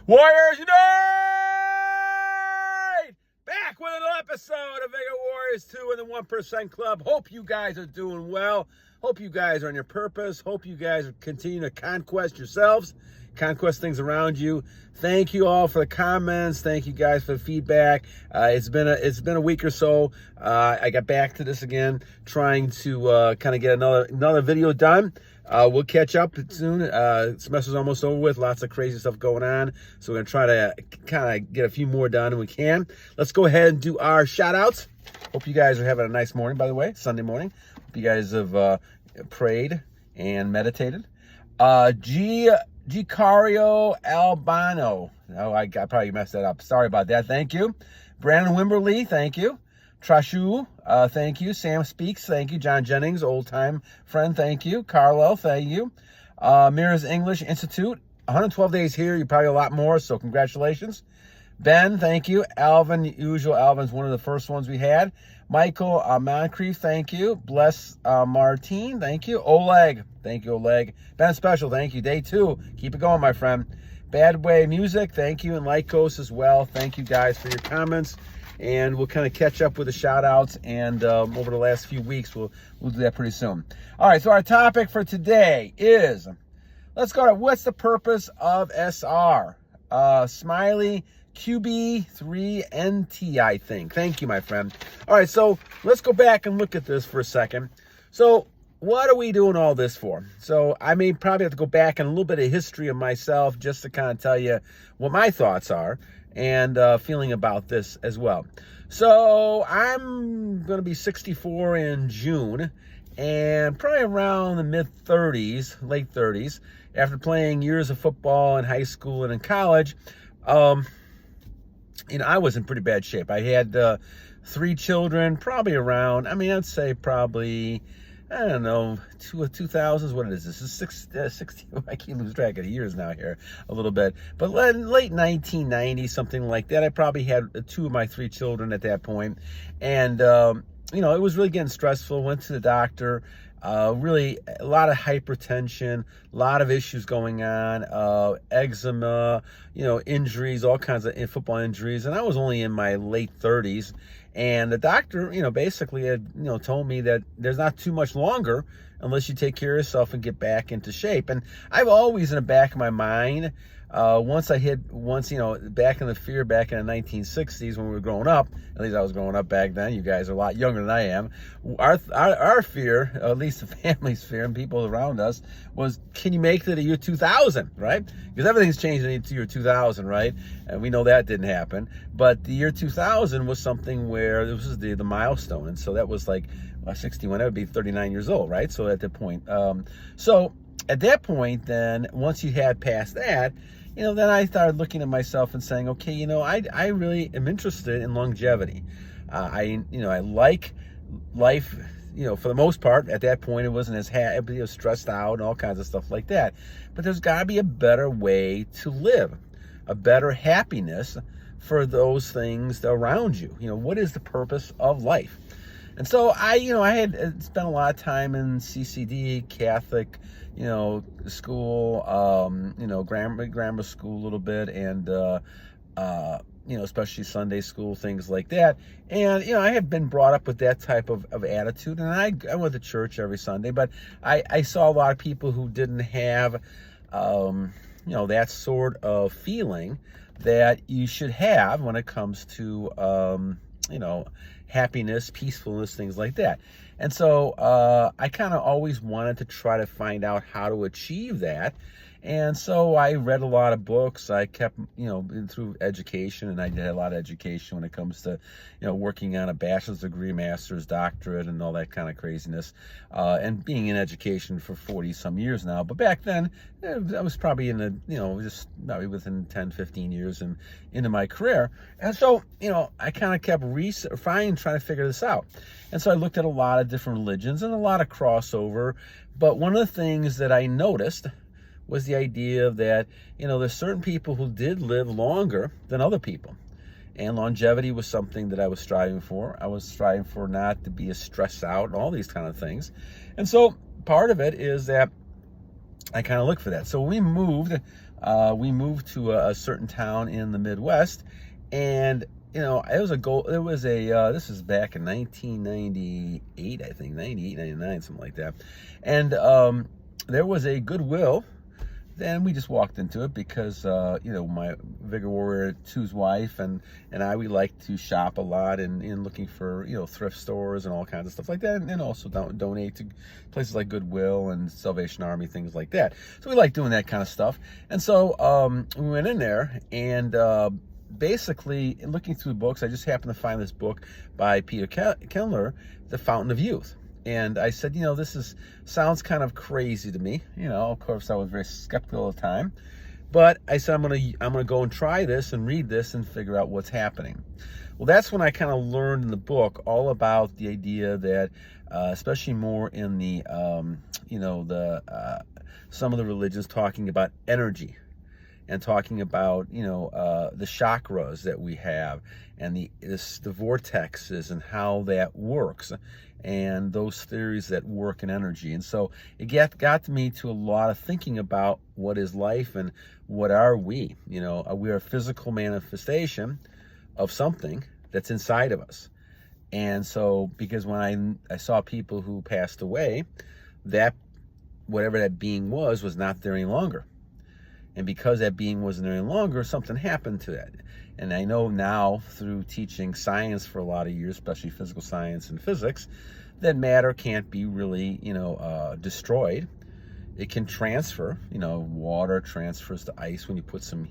Warriors Unite! Back with another episode of Vega Warriors 2 in the 1% Club. Hope you guys are doing well. Hope you guys are on your purpose. Hope you guys are continuing to conquest yourselves, conquest things around you. Thank you all for the comments. Thank you guys for the feedback. It's been a week or so. I got back to this again, trying to kind of get another video done. We'll catch up soon. Semester's almost over with. Lots of crazy stuff going on. So we're going to try to kind of get a few more done if we can. Let's go ahead and do our shout-outs. Hope you guys are having a nice morning, by the way, Sunday morning. Hope you guys have prayed and meditated. Giancarioalbono. Oh, I probably messed that up. Sorry about that. Thank you. Brandonwimberly, thank you. Trashuooo, thank you. Samspeaks, thank you. Johnjennings, old-time friend, thank you. Caril, thank you. Meersenglishinstitute, 112 days here. You're probably a lot more, so congratulations. Ben, thank you. Alvin, usual. Alvin's one of the first ones we had. Michael, moncrieffe, thank you. Bless Martine, thank you. Oleg, thank you, Oleg. Benspecial, thank you. Day 2, keep it going, my friend. BadBwoymusic, thank you. And Lykkos as well. Thank you guys for your comments. And we'll kind of catch up with the shout-outs, and over the last few weeks, we'll do that pretty soon. All right, so our topic for today is, let's go to what's the purpose of SR? Smiley QB3NT, I think. Thank you, my friend. All right, so let's go back and look at this for a second. So what are we doing all this for? So I may probably have to go back in a little bit of history of myself just to kind of tell you what my thoughts are and feeling about this as well. So I'm going to be 64 in June, and probably around the mid-30s, late 30s, after playing years of football in high school and in college, I was in pretty bad shape. I had 3 children, probably around, I'd say probably, I don't know, 2000s. What is this? This is 60. I can't lose track of the years now here a little bit. But late 1990, something like that. I probably had 2 of my 3 children at that point. And, it was really getting stressful. Went to the doctor. Really a lot of hypertension, a lot of issues going on, eczema, injuries, all kinds of football injuries. And I was only in my late 30s. And the doctor, basically had, told me that there's not too much longer unless you take care of yourself and get back into shape. And I've always in the back of my mind, back in the fear back in the 1960s when we were growing up, at least I was growing up back then, you guys are a lot younger than I am, our fear, at least the family's fear and people around us, was, can you make it to the year 2000, right? Because everything's changed in the year 2000, right? And we know that didn't happen. But the year 2000 was something where this was the milestone. And so that was like 61, that would be 39 years old, right? So at that point, so at that point, then, once you had passed that, then I started looking at myself and saying, okay, I really am interested in longevity. I like life, for the most part. At that point, it wasn't as stressed out and all kinds of stuff like that. But there's got to be a better way to live, a better happiness for those things around you. What is the purpose of life? And so I had spent a lot of time in CCD, Catholic, school, grammar school a little bit, and, especially Sunday school, things like that. And, I had been brought up with that type of attitude, and I went to church every Sunday, but I saw a lot of people who didn't have, that sort of feeling that you should have when it comes to, happiness, peacefulness, things like that. And so I kind of always wanted to try to find out how to achieve that. And so I read a lot of books. I kept, through education, and I did a lot of education when it comes to, working on a bachelor's degree, master's, doctorate, and all that kind of craziness, and being in education for 40 some years now. But back then, I was probably in the, just probably within 10, 15 years into my career. And so, I kind of kept trying to figure this out. And so I looked at a lot of different religions and a lot of crossover. But one of the things that I noticed was the idea that, there's certain people who did live longer than other people. And longevity was something that I was striving for. I was striving for not to be as stressed out and all these kind of things. And so part of it is that I kind of look for that. So we moved we moved to a certain town in the Midwest, and it was a goal. It was this is back in 1998, I think, 98, 99, something like that. And there was a Goodwill. Then we just walked into it because, my Vigor Warrior 2's wife and I, we like to shop a lot and looking for, thrift stores and all kinds of stuff like that. And also donate to places like Goodwill and Salvation Army, things like that. So we like doing that kind of stuff. And so we went in there and basically, looking through books, I just happened to find this book by Peter Kellner, The Fountain of Youth. And I said, this sounds kind of crazy to me. Of course, I was very skeptical at the time. But I said, I'm gonna go and try this and read this and figure out what's happening. Well, that's when I kind of learned in the book all about the idea that, especially more in the, some of the religions talking about energy and talking about, the chakras that we have and the vortexes and how that works, and those theories that work in energy. And so it got me to a lot of thinking about what is life and what are we. We are a physical manifestation of something that's inside of us. And so, because when I saw people who passed away, that whatever that being was not there any longer. And because that being wasn't there any longer, something happened to that. And I know now through teaching science for a lot of years, especially physical science and physics, that matter can't be really, destroyed. It can transfer. Water transfers to ice when you put some,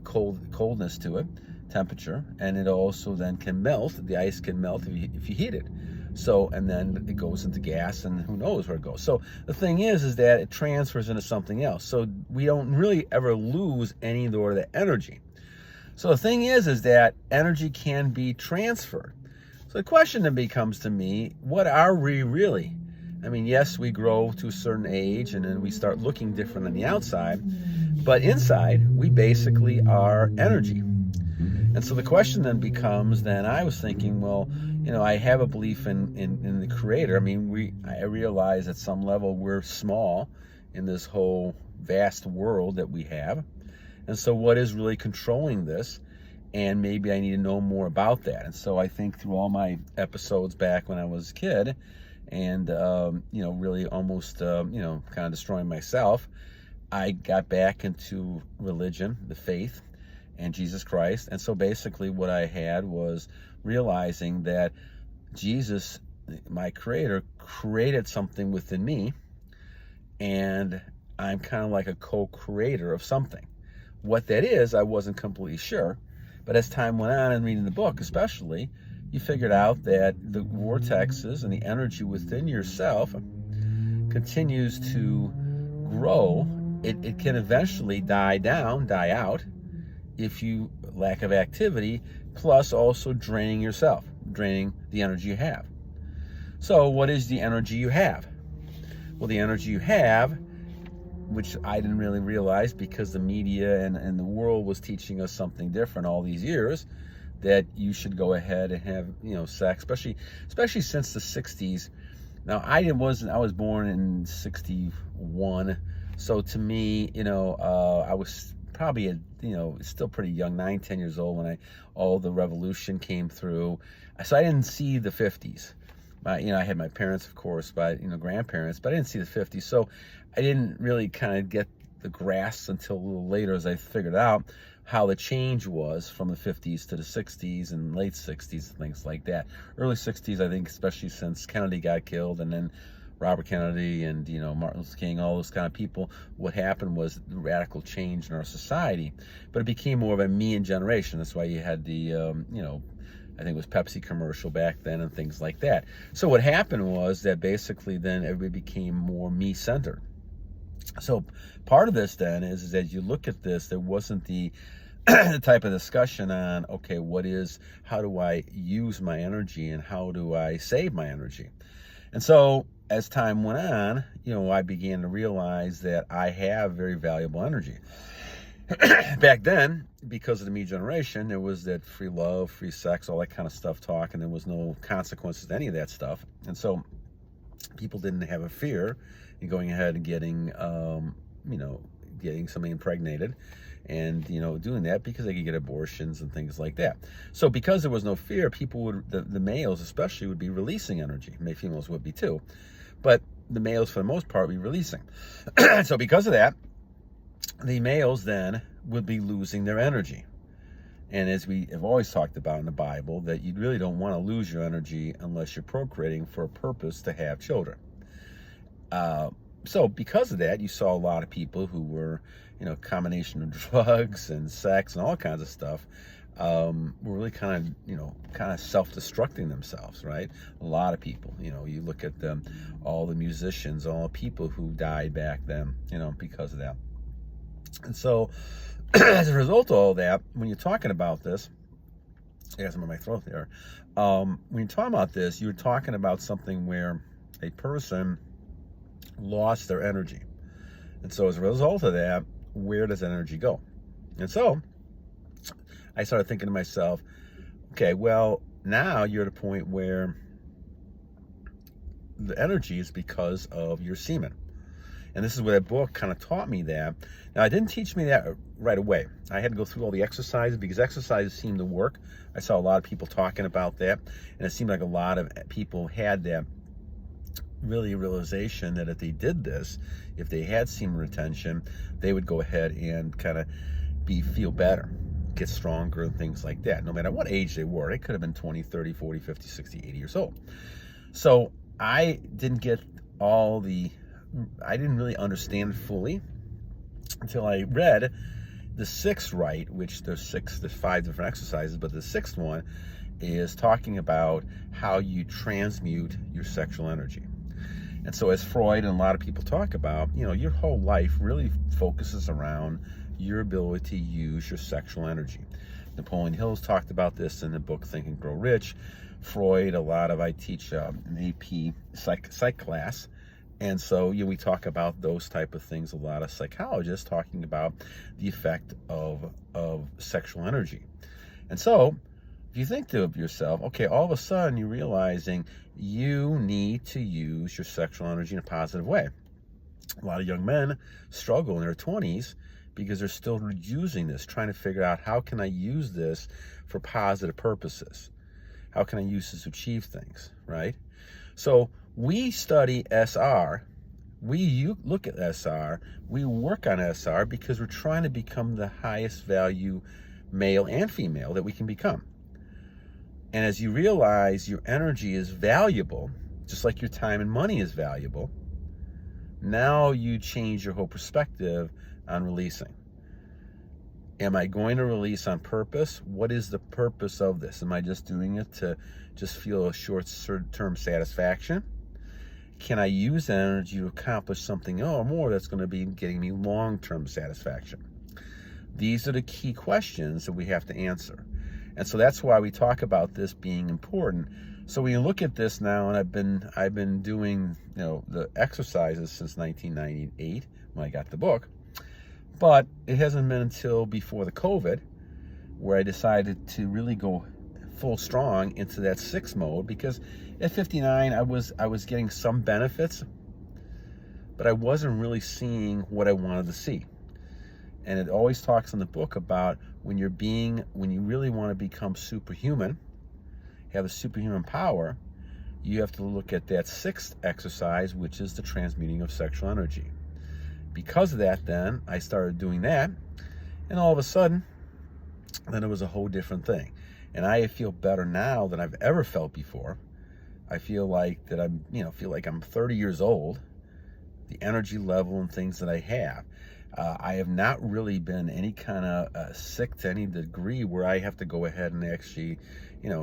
coldness to it, temperature, and it also then can melt. The ice can melt if you heat it. So, and then it goes into gas, and who knows where it goes. So the thing is that it transfers into something else. So we don't really ever lose any of the energy. So the thing is that energy can be transferred. So the question then becomes to me, what are we really? I mean, yes, we grow to a certain age and then we start looking different on the outside, but inside we basically are energy. And so the question then becomes, I was thinking, well, I have a belief in the Creator. I mean, I realize at some level we're small in this whole vast world that we have. And so what is really controlling this? And maybe I need to know more about that. And so I think through all my episodes back when I was a kid and, really almost, kind of destroying myself, I got back into religion, the faith, and Jesus Christ. And so basically what I had was realizing that Jesus, my Creator, created something within me, and I'm kind of like a co-creator of something. What that is, I wasn't completely sure, but as time went on and reading the book especially, you figured out that the vortexes and the energy within yourself continues to grow. It can eventually die out if you lack of activity, plus also draining yourself, draining the energy you have. So what is the energy you have? Well, the energy you have, which I didn't really realize because the media and the world was teaching us something different all these years, that you should go ahead and have, sex, especially since the 60s. Now, I was born in 61, so to me, I was probably still pretty young, 9, 10 years old when all the revolution came through. So I didn't see the 50s. I had my parents, of course, but grandparents, but I didn't see the 50s. So I didn't really kind of get the grasp until a little later, as I figured out how the change was from the 50s to the 60s and late 60s and things like that. Early 60s, I think, especially since Kennedy got killed, and then Robert Kennedy and Martin Luther King, all those kind of people, what happened was the radical change in our society. But it became more of a me and generation. That's why you had the I think it was Pepsi commercial back then and things like that. So what happened was that basically then everybody became more me-centered. So part of this then is that you look at this, there wasn't the type of discussion on, okay, how do I use my energy and how do I save my energy? And so as time went on, I began to realize that I have very valuable energy. Back then, because of the me generation, there was that free love, free sex, all that kind of stuff talk, and there was no consequences to any of that stuff. And so people didn't have a fear in going ahead and getting getting somebody impregnated and, doing that because they could get abortions and things like that. So because there was no fear, people would, the males especially, would be releasing energy. Maybe females would be too. But the males, for the most part, would be releasing. So because of that, the males then would be losing their energy. And as we have always talked about in the Bible, that you really don't want to lose your energy unless you're procreating for a purpose to have children. So because of that, you saw a lot of people who were, combination of drugs and sex and all kinds of stuff, were really kind of self-destructing themselves, right? A lot of people, you look at them, all the musicians, all the people who died back then, because of that. And so as a result of all that, when you're talking about this, I got some in my throat there. When you're talking about this, you're talking about something where a person lost their energy. And so as a result of that, where does energy go? And so I started thinking to myself, okay, well, now you're at a point where the energy is because of your semen. And this is what that book kind of taught me that. Now, it didn't teach me that right away. I had to go through all the exercises because exercises seemed to work. I saw a lot of people talking about that. And it seemed like a lot of people had that realization that if they did this, if they had semen retention, they would go ahead and kind of feel better, get stronger and things like that, no matter what age they were. They could have been 20, 30, 40, 50, 60, 80 years old. So I didn't really understand it fully until I read the sixth rite, which there's 5 different exercises, but the sixth one is talking about how you transmute your sexual energy. And so as Freud and a lot of people talk about, your whole life really focuses around your ability to use your sexual energy. Napoleon Hill's talked about this in the book Think and Grow Rich. Freud, I teach an AP psych class. And so, we talk about those type of things. A lot of psychologists talking about the effect of sexual energy. And so, if you think to yourself, okay, all of a sudden you're realizing you need to use your sexual energy in a positive way. A lot of young men struggle in their 20s because they're still using this, trying to figure out, how can I use this for positive purposes? How can I use this to achieve things, right? So we study SR, we look at SR, we work on SR because we're trying to become the highest value male and female that we can become. And as you realize your energy is valuable, just like your time and money is valuable, now you change your whole perspective on releasing. Am I going to release on purpose? What is the purpose of this? Am I just doing it to just feel a short-term satisfaction? Can I use that energy to accomplish something more that's going to be getting me long-term satisfaction? These are the key questions that we have to answer. And so that's why we talk about this being important. So when you look at this now, and I've been doing the exercises since 1998 when I got the book, but it hasn't been until before the COVID where I decided to really go full strong into that 6 mode, because at 59 I was getting some benefits, but I wasn't really seeing what I wanted to see. And it always talks in the book about when you really want to become superhuman, have a superhuman power, you have to look at that 6th exercise, which is the transmuting of sexual energy. Because of that, then I started doing that, and all of a sudden, then it was a whole different thing. And I feel better now than I've ever felt before. I feel like that I'm 30 years old. The energy level and things that I have. I have not really been any kind of sick to any degree where I have to go ahead and actually,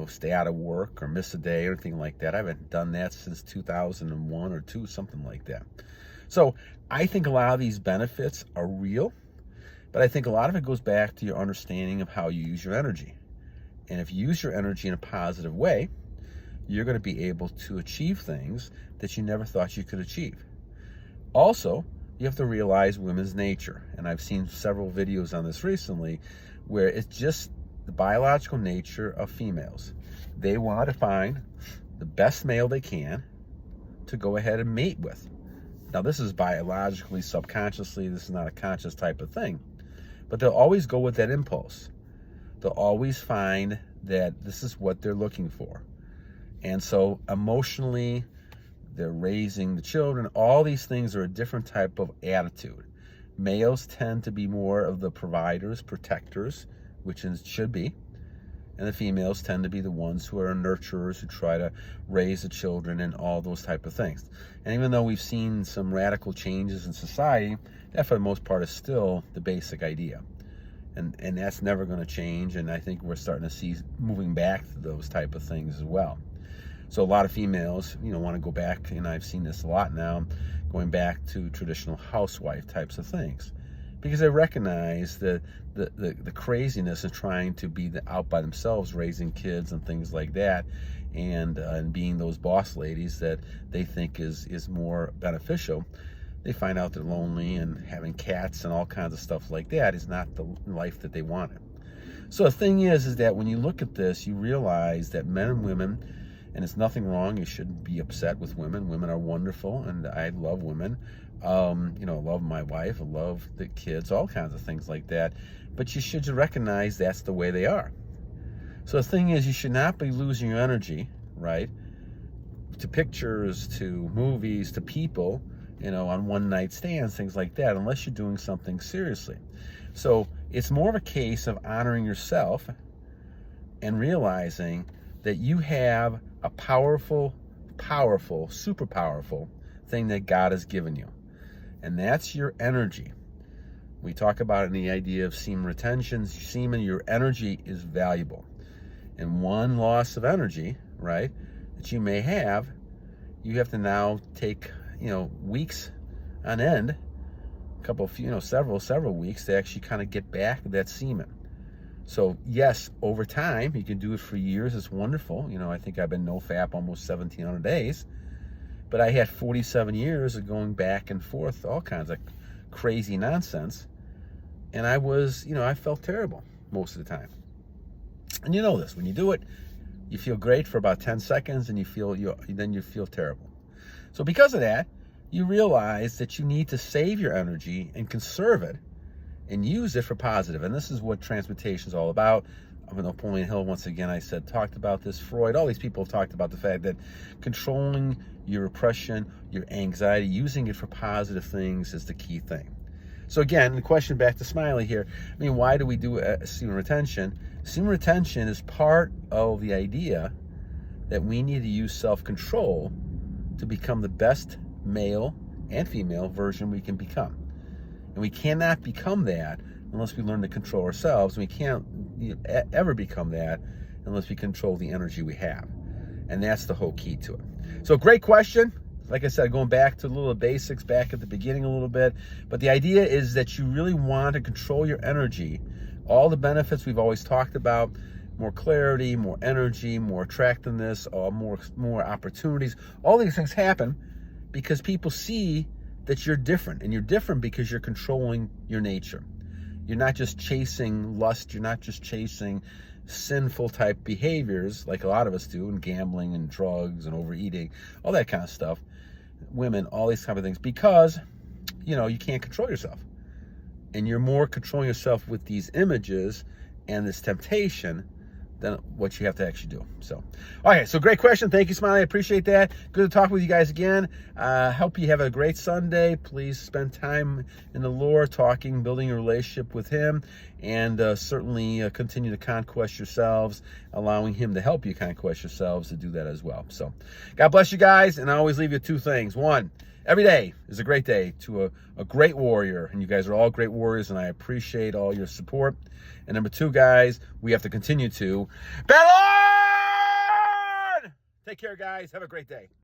stay out of work or miss a day or anything like that. I haven't done that since 2001 or 2, something like that. So I think a lot of these benefits are real, but I think a lot of it goes back to your understanding of how you use your energy. And if you use your energy in a positive way, you're going to be able to achieve things that you never thought you could achieve. Also, you have to realize women's nature. And I've seen several videos on this recently where it's just the biological nature of females. They want to find the best male they can to go ahead and mate with. Now, this is biologically, subconsciously. This is not a conscious type of thing. But they'll always go with that impulse. They'll always find that this is what they're looking for. And so emotionally, they're raising the children. All these things are a different type of attitude. Males tend to be more of the providers, protectors, which it should be. And the females tend to be the ones who are nurturers, who try to raise the children and all those type of things. And even though we've seen some radical changes in society, that for the most part is still the basic idea. And that's never going to change. And I think we're starting to see moving back to those type of things as well. So a lot of females, want to go back, and I've seen this a lot now, going back to traditional housewife types of things, because they recognize the craziness of trying to be out by themselves, raising kids and things like that, and being those boss ladies that they think is more beneficial. They find out they're lonely, and having cats and all kinds of stuff like that is not the life that they wanted. So the thing is that when you look at this, you realize that men and women, and it's nothing wrong, you shouldn't be upset with women. Women are wonderful, and I love women. I love my wife, I love the kids, all kinds of things like that. But you should recognize that's the way they are. So the thing is, you should not be losing your energy, right, to pictures, to movies, to people, on one-night stands, things like that, unless you're doing something seriously. So it's more of a case of honoring yourself and realizing that you have a powerful, super powerful thing that God has given you. And that's your energy. We talk about it in the idea of semen retention. Semen, your energy is valuable. And one loss of energy, right, that you may have, you have to now take, weeks on end, several weeks to actually kind of get back that semen. So yes, over time, you can do it for years. It's wonderful. I think I've been no-fap almost 1,700 days. But I had 47 years of going back and forth, all kinds of crazy nonsense. And I was, I felt terrible most of the time. And you know this, when you do it, you feel great for about 10 seconds, and then you feel terrible. So because of that, you realize that you need to save your energy and conserve it and use it for positive. And this is what transmutation is all about. Napoleon Hill, once again, talked about this. Freud, all these people have talked about the fact that controlling your repression, your anxiety, using it for positive things is the key thing. So again, the question back to Smiley here. Why do we do semen retention? Semen retention is part of the idea that we need to use self-control to become the best male and female version we can become. And we cannot become that unless we learn to control ourselves. We can't ever become that unless we control the energy we have. And that's the whole key to it. So great question. Like I said, going back to a little basics, back at the beginning a little bit. But the idea is that you really want to control your energy. All the benefits we've always talked about, more clarity, more energy, more attractiveness, more opportunities. All these things happen because people see that you're different. And you're different because you're controlling your nature. You're not just chasing lust. You're not just chasing sinful type behaviors like a lot of us do, and gambling and drugs and overeating, all that kind of stuff. Women, all these type of things, because, you can't control yourself. And you're more controlling yourself with these images and this temptation than what you have to actually do. So, okay, so great question. Thank you, Smiley. I appreciate that. Good to talk with you guys again. Hope you have a great Sunday. Please spend time in the Lord, talking, building a relationship with Him, and certainly continue to conquest yourselves, allowing Him to help you conquest yourselves to do that as well. So, God bless you guys, and I always leave you two things. One, every day is a great day to a great warrior, and you guys are all great warriors, and I appreciate all your support. And number two, guys, we have to continue to battle on! Take care, guys. Have a great day.